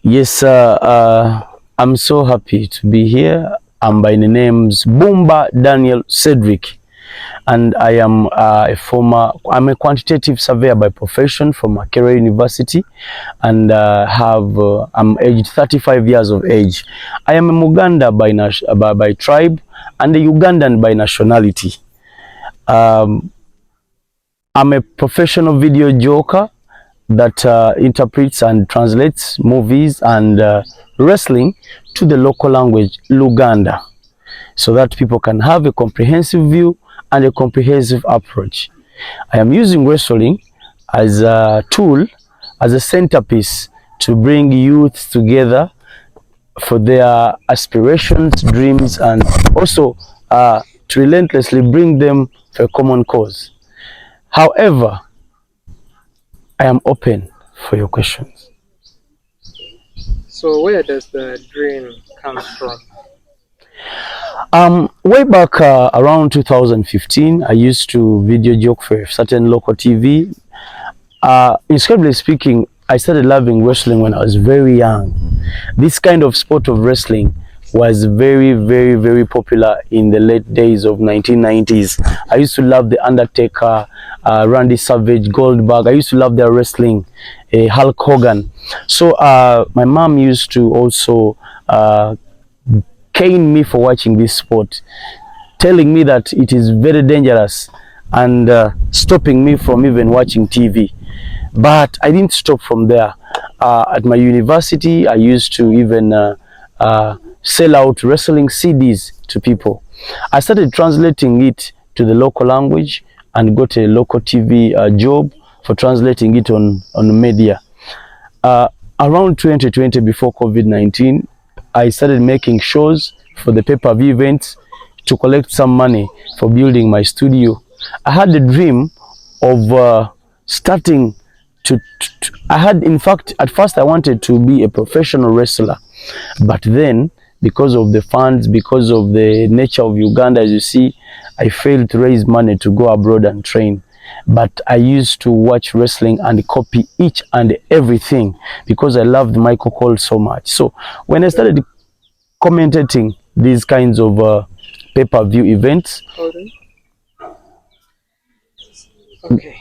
Yes, I'm so happy to be here. I'm by the names Bumba Daniel Cedric, and I am I'm a quantitative surveyor by profession from Makerere University, and I'm aged 35 years of age. I am a Muganda by tribe and a Ugandan by nationality. Um, I'm a professional video joker that interprets and translates movies and wrestling to the local language Luganda, so that people can have a comprehensive view and a comprehensive approach. I am using wrestling as a tool, as a centerpiece to bring youth together for their aspirations, dreams, and also to relentlessly bring them for a common cause. However, I am open for your questions. So where does the dream come from? Way back around 2015, I used to video joke for a certain local TV. Incredibly speaking, I started loving wrestling when I was very young. This kind of sport of wrestling was very, very, very popular in the late days of 1990s. I used to love The Undertaker, Randy Savage, Goldberg. I used to love their wrestling, Hulk Hogan. So my mom used to also cane me for watching this sport, telling me that it is very dangerous and stopping me from even watching TV. But I didn't stop from there. At my university, I used to even sell out wrestling CDs to people. I started translating it to the local language and got a local TV job for translating it on media. Around 2020, before COVID-19, I started making shows for the pay-per-view events to collect some money for building my studio. I had the dream of starting I had, in fact, at first I wanted to be a professional wrestler, but then because of the funds, because of the nature of Uganda, as you see, I failed to raise money to go abroad and train. But I used to watch wrestling and copy each and everything because I loved Michael Cole so much. So when I started commentating these kinds of pay-per-view events,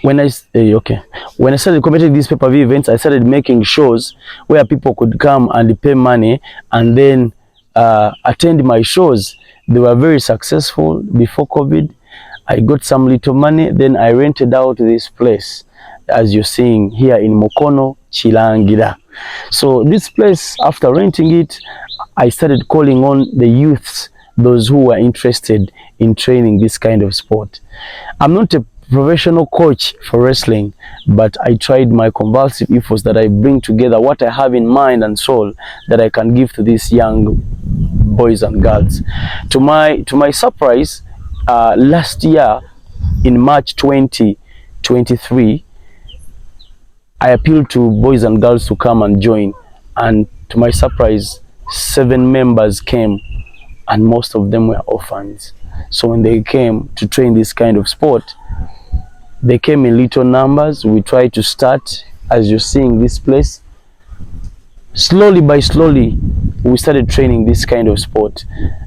when I started commentating these pay-per-view events, I started making shows where people could come and pay money and then attend my shows. They were very successful before COVID. I got some little money, then I rented out this place, as you're seeing here in Mukono, Chilangira. So this place, after renting it, I started calling on the youths, those who were interested in training this kind of sport. I'm not a professional coach for wrestling, but I tried my convulsive efforts that I bring together what I have in mind and soul that I can give to these young boys and girls. To my surprise, last year in March 2023, I appealed to boys and girls to come and join, and to my surprise, 7 members came, and most of them were orphans. So when they came to train this kind of sport, they came in little numbers. We tried to start, as you're seeing this place. Slowly by slowly, we started training this kind of sport,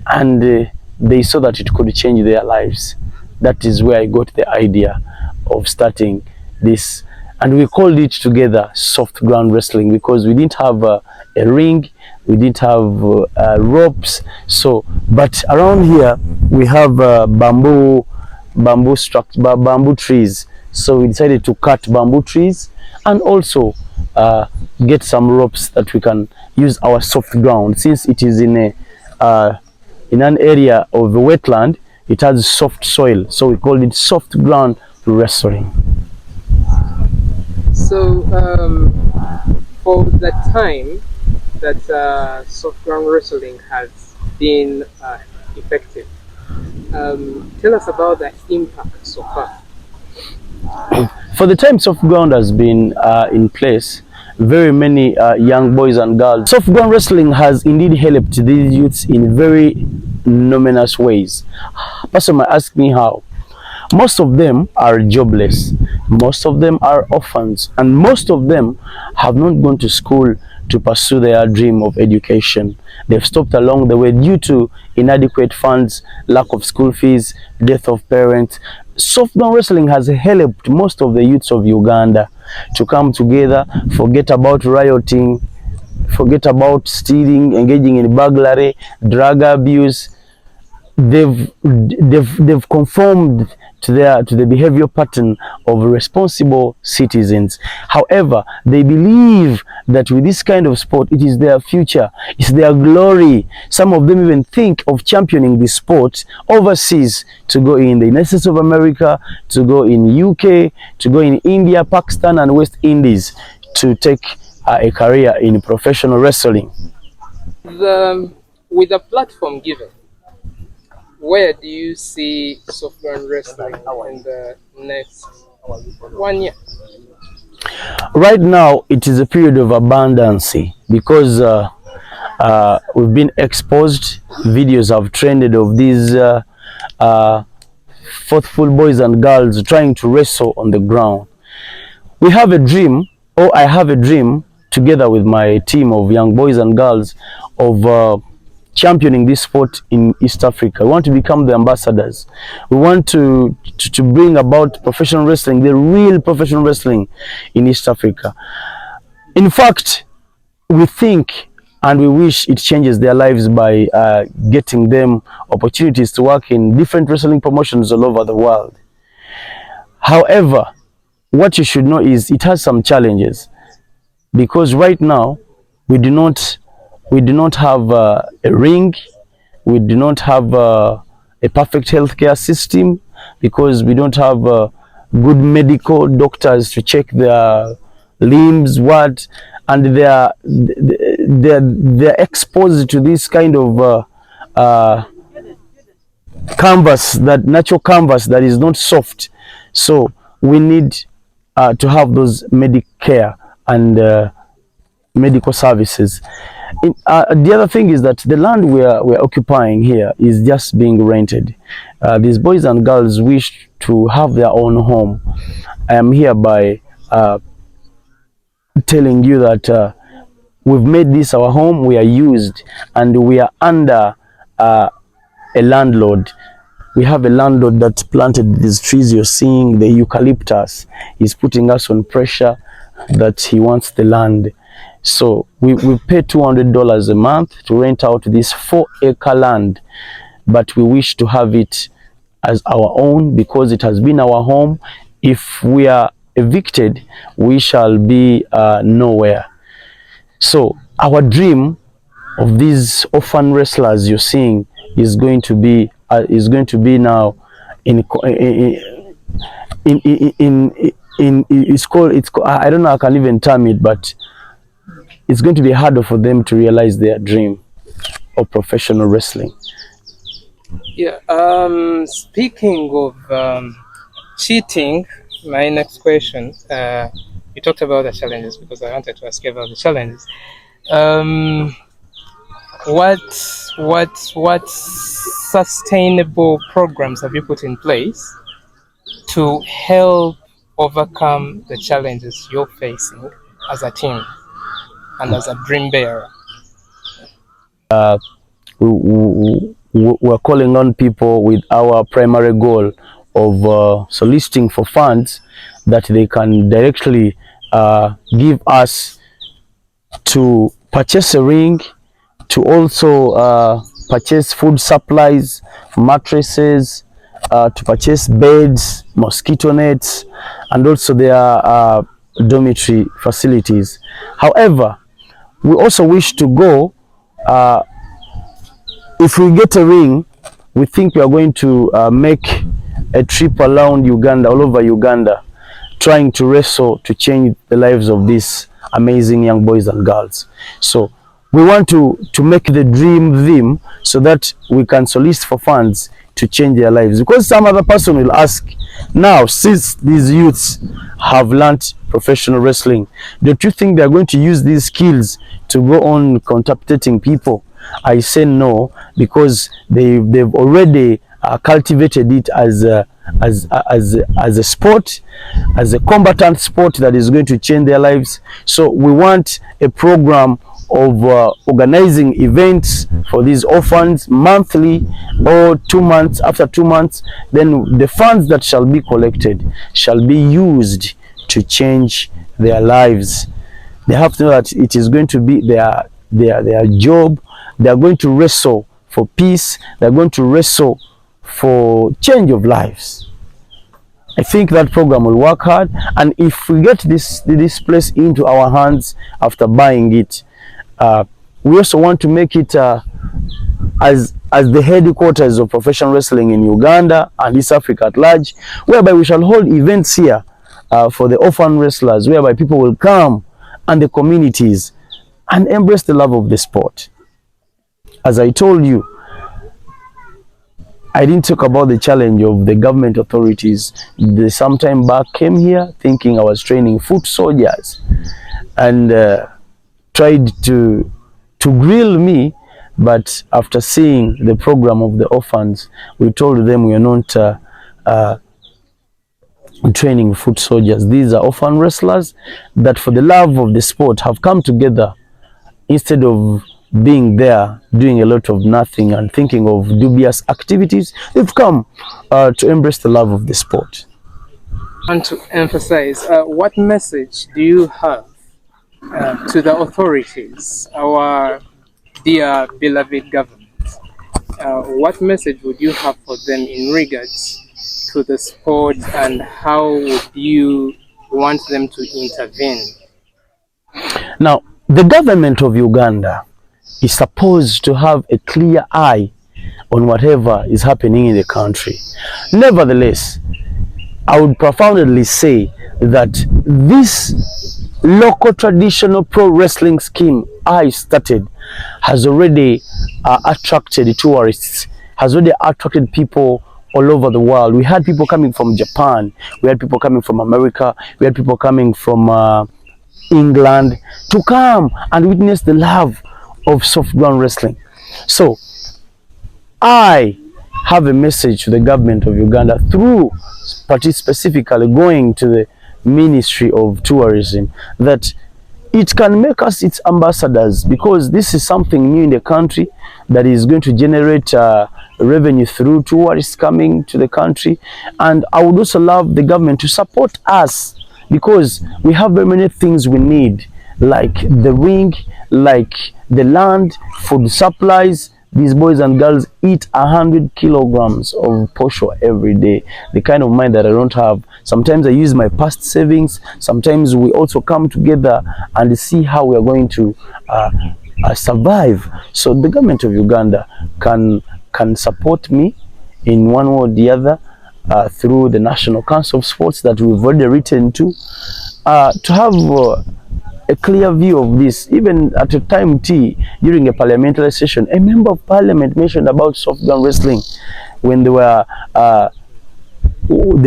and they saw that it could change their lives. That is where I got the idea of starting this, and we called it together Softground Wrestling, because we didn't have a ring, we didn't have ropes. So, but around here we have bamboo trees. So we decided to cut bamboo trees and also get some ropes that we can use our soft ground. Since it is in an area of a wetland, it has soft soil, so we called it soft ground wrestling. So for the time that soft ground wrestling has been effective, tell us about the impact so far. For the time soft ground has been in place, very many young boys and girls, soft ground wrestling has indeed helped these youths in very numerous ways. Person might ask me how. Most of them are jobless, most of them are orphans, and most of them have not gone to school to pursue their dream of education. They've stopped along the way due to inadequate funds, lack of school fees, death of parents. Softground wrestling has helped most of the youths of Uganda to come together, forget about rioting, forget about stealing, engaging in burglary, drug abuse. They've conformed to the behavior pattern of responsible citizens. However, they believe that with this kind of sport, it is their future, it's their glory. Some of them even think of championing this sport overseas, to go in the United States of America, to go in UK, to go in India, Pakistan, and West Indies to take a career in professional wrestling. With a platform given, where do you see Softground wrestling in the next 1 year? Right now, it is a period of abundance because we've been exposed. Videos have trended of these faithful boys and girls trying to wrestle on the ground. We have a dream, or I have a dream, together with my team of young boys and girls, of championing this sport in East Africa. We want to become the ambassadors. We want to bring about professional wrestling, the real professional wrestling in East Africa. In fact, we think and we wish it changes their lives by getting them opportunities to work in different wrestling promotions all over the world. However, what you should know is it has some challenges, because right now we do not have a ring, we do not have a perfect healthcare system, because we don't have good medical doctors to check their limbs, and they're exposed to this kind of canvas, that natural canvas that is not soft. So we need to have those Medicare and medical services. The other thing is that the land we're occupying here is just being rented. These boys and girls wish to have their own home. I am hereby telling you that we've made this our home. We are used, and we are under a landlord. We have a landlord that planted these trees you're seeing, the eucalyptus. He's putting us on pressure that he wants the land. So we pay $200 a month to rent out this 4-acre land, but we wish to have it as our own because it has been our home. If we are evicted, we shall be nowhere. So our dream of these orphan wrestlers you're seeing is going to be now it's called I don't know, I can't even term it, but it's going to be harder for them to realize their dream of professional wrestling. Yeah. Speaking of cheating, my next question. You talked about the challenges, because I wanted to ask you about the challenges. What sustainable programs have you put in place to help overcome the challenges you're facing as a team and as a dream bearer? We're calling on people with our primary goal of soliciting for funds that they can directly give us to purchase a ring, to also purchase food supplies, mattresses, to purchase beds, mosquito nets, and also their dormitory facilities. However, we also wish to go, if we get a ring, we think we are going to make a trip around Uganda, all over Uganda, trying to wrestle to change the lives of these amazing young boys and girls. So we want to make the dream them, so that we can solicit for funds to change their lives. Because some other person will ask, now since these youths have learnt professional wrestling, don't you think they are going to use these skills to go on contacting people? I say no, because they've already cultivated it as as a sport, as a combatant sport that is going to change their lives. So we want a program of organizing events for these orphans monthly or 2 months. After 2 months, then the funds that shall be collected shall be used to change their lives. They have to know that it is going to be their job. They are going to wrestle for peace. They are going to wrestle for change of lives. I think that program will work hard, and if we get this place into our hands after buying it, we also want to make it as the headquarters of professional wrestling in Uganda and East Africa at large, whereby we shall hold events here for the orphan wrestlers, whereby people will come and the communities and embrace the love of the sport. As I told you, I didn't talk about the challenge of the government authorities. They sometime back came here thinking I was training foot soldiers and tried to grill me, but after seeing the program of the orphans, we told them we are not training foot soldiers. These are orphan wrestlers that for the love of the sport have come together instead of being there doing a lot of nothing and thinking of dubious activities. They've come to embrace the love of the sport. And to emphasize, what message do you have to the authorities, our dear beloved government? What message would you have for them in regards to the sport, and how would you want them to intervene? Now, the government of Uganda is supposed to have a clear eye on whatever is happening in the country. Nevertheless, I would profoundly say that this local traditional pro wrestling scheme I started has already attracted tourists, has already attracted people all over the world. We had people coming from Japan, we had people coming from America, we had people coming from England to come and witness the love of Softground wrestling. So I have a message to the government of Uganda through specifically going to the Ministry of Tourism, that it can make us its ambassadors, because this is something new in the country that is going to generate revenue through tourists coming to the country. And I would also love the government to support us, because we have very many things we need, like the ring, like the land, food supplies. These boys and girls eat 100 kilograms of posho every day. The kind of mind that I don't have. Sometimes I use my past savings. Sometimes we also come together and see how we are going to survive. So the government of Uganda can support me in one way or the other through the National Council of Sports that we've already written to have a clear view of this. Even at a time T, during a parliamentary session, a member of parliament mentioned about Softground wrestling when there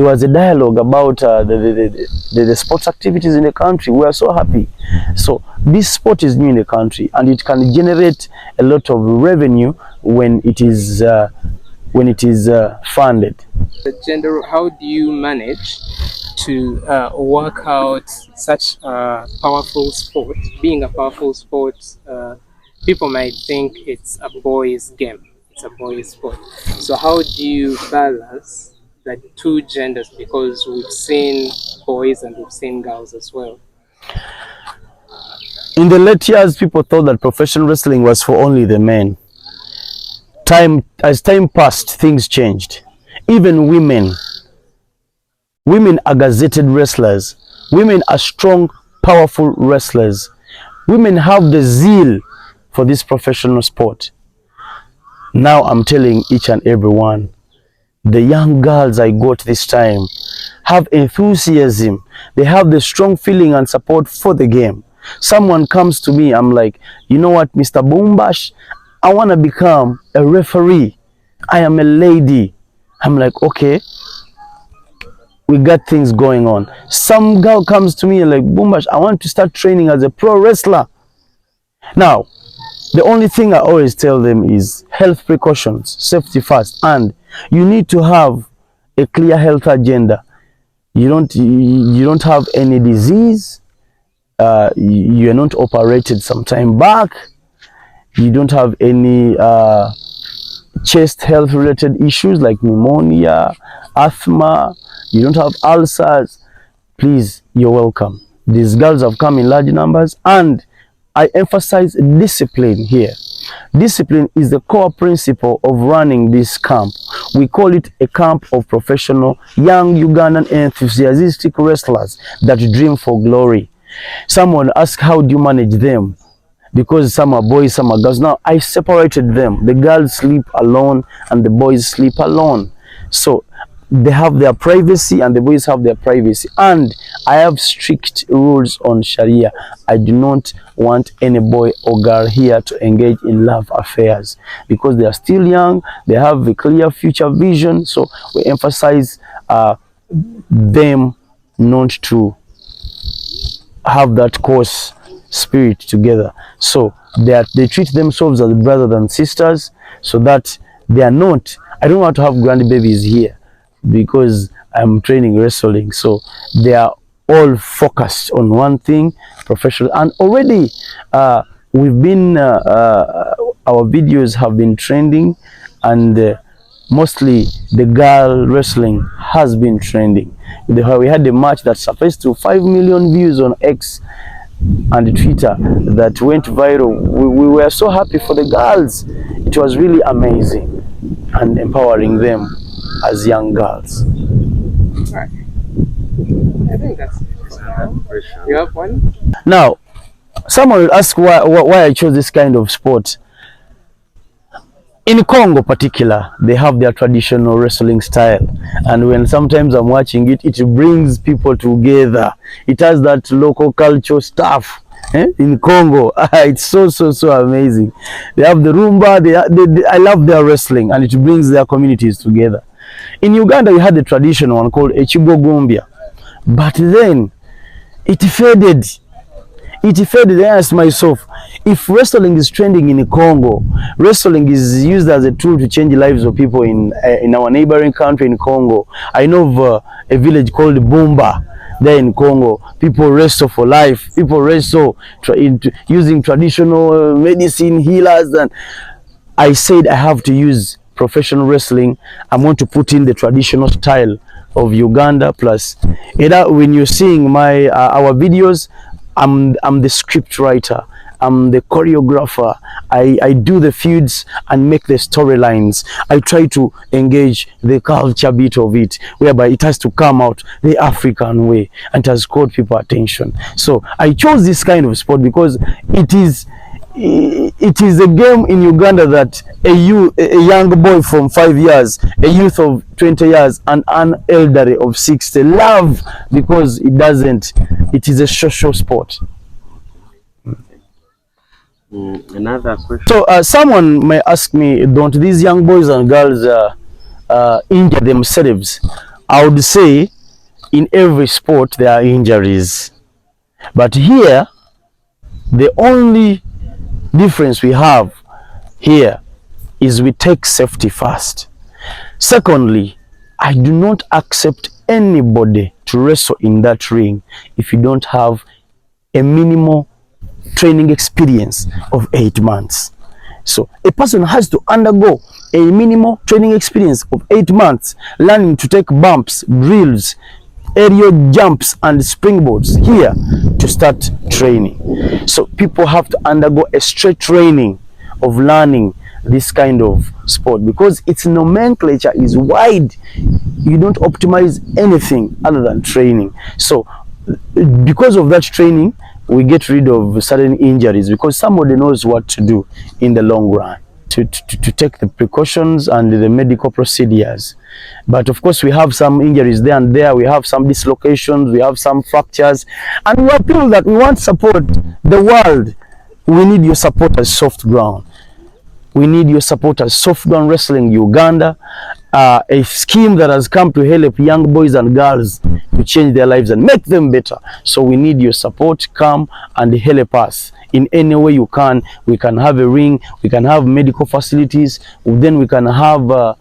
was a dialogue about the sports activities in the country. We are so happy. So this sport is new in the country, and it can generate a lot of revenue when it is funded. Gender, how do you manage to work out such a powerful sport? Being a powerful sport, people might think it's a boys' game, it's a boys' sport. So how do you balance the two genders? Because we've seen boys and we've seen girls as well. In the late years, people thought that professional wrestling was for only the men. As time passed, things changed. Even women are gazetted wrestlers. Women are strong, powerful wrestlers. Women have the zeal for this professional sport. Now I'm telling each and every one, the young girls I got this time have enthusiasm. They have the strong feeling and support for the game. Someone comes to me, I'm like, you know what, Mr. Bumbash, I want to become a referee. I am a lady. I'm like, okay, we got things going on. Some girl comes to me and like, Bumbash, I want to start training as a pro wrestler. Now, the only thing I always tell them is health precautions, safety first, and you need to have a clear health agenda. You don't have any disease. You are not operated some time back. You don't have any chest health related issues like pneumonia, asthma. You don't have ulcers. Please, you're welcome. These girls have come in large numbers, and I emphasize discipline here. Discipline is the core principle of running this camp. We call it a camp of professional young Ugandan enthusiastic wrestlers that dream for glory. Someone asked, how do you manage them? Because some are boys, some are girls. Now, I separated them. The girls sleep alone and the boys sleep alone. So they have their privacy and the boys have their privacy. And I have strict rules on Sharia. I do not want any boy or girl here to engage in love affairs because they are still young. They have a clear future vision. So we emphasize them not to have that coarse spirit together. So they treat themselves as brothers and sisters, so that they are not. I don't want to have grandbabies here because I'm training wrestling. So they are all focused on one thing, professional. And already we've been our videos have been trending, and mostly the girl wrestling has been trending. We had a match that surfaced to 5 million views on X and Twitter that went viral. We were so happy for the girls. It was really amazing and empowering them as young girls. Right. I think that's it. You have one? Now, someone will ask why I chose this kind of sport. In Congo particular, they have their traditional wrestling style, and when sometimes I'm watching it, it brings people together. It has that local culture stuff in Congo. It's so amazing. They have the rumba. I love their wrestling, and it brings their communities together. In Uganda, we had the traditional one called Echigogumbia, but then it faded. I asked myself, if wrestling is trending in Congo, wrestling is used as a tool to change the lives of people in our neighboring country in Congo. I know of a village called Bumbash there in Congo. People wrestle for life. People wrestle using traditional medicine healers. And I said I have to use professional wrestling. I want to put in the traditional style of Uganda. Plus, when you're seeing our videos, I'm the script writer, I'm the choreographer. I do the feuds and make the storylines. I try to engage the culture bit of it, whereby it has to come out the African way, and it has caught people attention. So I chose this kind of sport because it is a game in Uganda that a young boy from 5 years, a youth of 20 years, and an elderly of 60 love, because it is a social sport. Another question. So someone may ask me, don't these young boys and girls injure themselves? I would say in every sport there are injuries, but here the only difference we have here is we take safety first. Secondly, I do not accept anybody to wrestle in that ring if you don't have a minimal training experience of 8 months. So a person has to undergo a minimal training experience of 8 months, learning to take bumps, drills, aerial jumps and springboards here to start training. So people have to undergo a straight training of learning this kind of sport, because its nomenclature is wide. You don't optimize anything other than training. So because of that training, we get rid of certain injuries, because somebody knows what to do in the long run to take the precautions and the medical procedures. But of course we have some injuries there and there. We have some dislocations, we have some fractures, and we appeal that we want support. The world, we need your support as Softground. We need your support as Softground Wrestling Uganda, a scheme that has come to help young boys and girls to change their lives and make them better. So we need your support. Come and help us in any way you can. We can have a ring, we can have medical facilities, then we can have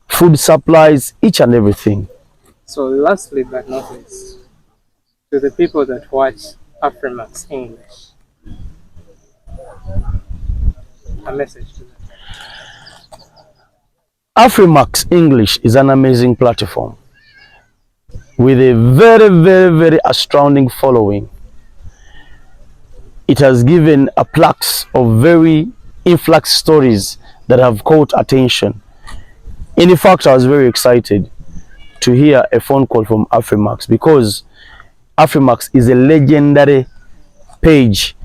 food supplies, each and everything. So lastly but not least, to the people that watch Afrimax English, a message to them. Afrimax English is an amazing platform with a very, very, very astounding following. It has given a plaques of very influx stories that have caught attention. In fact, I was very excited to hear a phone call from Afrimax, because Afrimax is a legendary page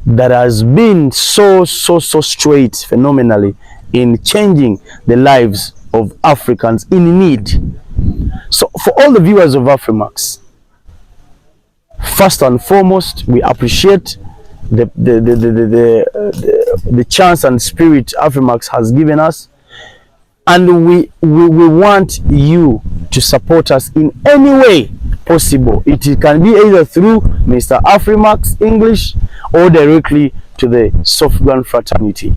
that has been so straight phenomenally in changing the lives of Africans in need. So for all the viewers of Afrimax, first and foremost, we appreciate the chance and spirit Afrimax has given us, and we want you to support us in any way possible. It can be either through Mr. Afrimax English or directly to the Softground fraternity.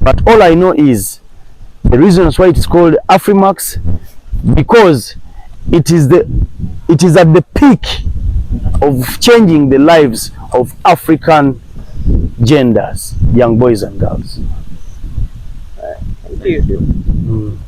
But all I know is the reasons why it is called Afrimax, because it is at the peak of changing the lives of African genders, young boys and girls. Thank you.